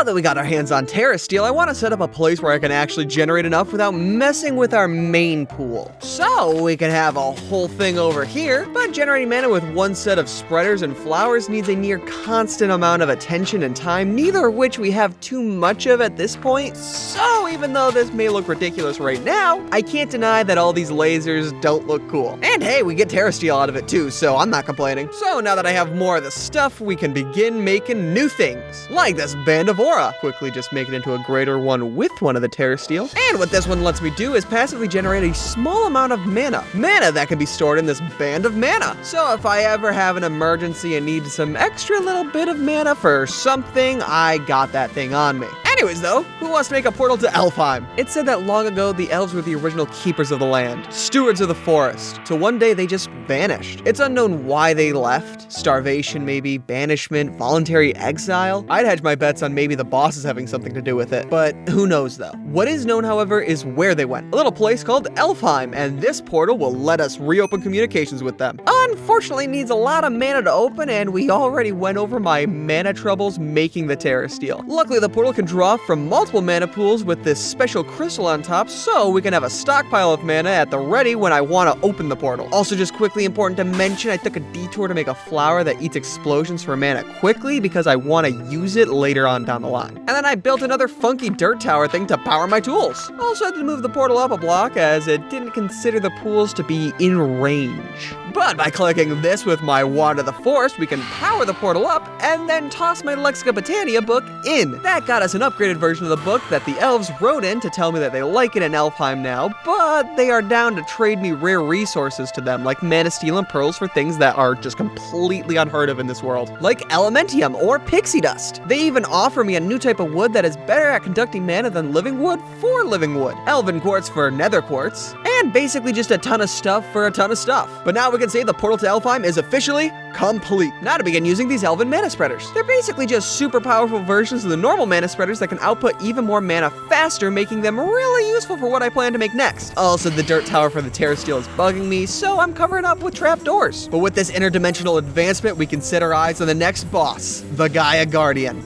Now that we got our hands on Terra Steel, I want to set up a place where I can actually generate enough without messing with our main pool. So we can have a whole thing over here, but generating mana with one set of spreaders and flowers needs a near constant amount of attention and time, neither of which we have too much of at this point. So even though this may look ridiculous right now, I can't deny that all these lasers don't look cool. And hey, we get Terra Steel out of it too, so I'm not complaining. So now that I have more of the stuff, we can begin making new things, like this Band of Aura. Quickly just make it into a greater one with one of the Terra Steel. And what this one lets me do is passively generate a small amount of mana. Mana that can be stored in this Band of Mana. So if I ever have an emergency and need some extra little bit of mana for something, I got that thing on me. Anyways though, who wants to make a portal to Elfheim? It said that long ago the elves were the original keepers of the land, stewards of the forest, till one day they just vanished. It's unknown why they left. Starvation maybe, banishment, voluntary exile. I'd hedge my bets on maybe the bosses having something to do with it, but who knows though. What is known however is where they went, a little place called Elfheim, and this portal will let us reopen communications with them. Unfortunately it needs a lot of mana to open, and we already went over my mana troubles making the Terra Steel. Luckily the portal can draw from multiple mana pools with this special crystal on top, so we can have a stockpile of mana at the ready when I want to open the portal. Also, just quickly important to mention, I took a detour to make a flower that eats explosions for mana quickly because I want to use it later on down the line. And then I built another funky dirt tower thing to power my tools. Also had to move the portal up a block as it didn't consider the pools to be in range. But by clicking this with my Wand of the Forest, we can power the portal up and then toss my Lexica Botania book in. That got us an upgraded version of the book that the elves wrote in to tell me that they like it in Elfheim now, but they are down to trade me rare resources to them, like mana, steel, and pearls for things that are just completely unheard of in this world, like Elementium or Pixie Dust. They even offer me a new type of wood that is better at conducting mana than living wood for living wood, Elven Quartz for Nether Quartz, and basically just a ton of stuff for a ton of stuff. But now we can say the portal to Elfheim is officially complete. Now to begin using these Elven mana spreaders. They're basically just super powerful versions of the normal mana spreaders that can output even more mana faster, making them really useful for what I plan to make next. Also, the dirt tower for the Terra Steel is bugging me, so I'm covering up with trapdoors. But with this interdimensional advancement, we can set our eyes on the next boss, the Gaia Guardian.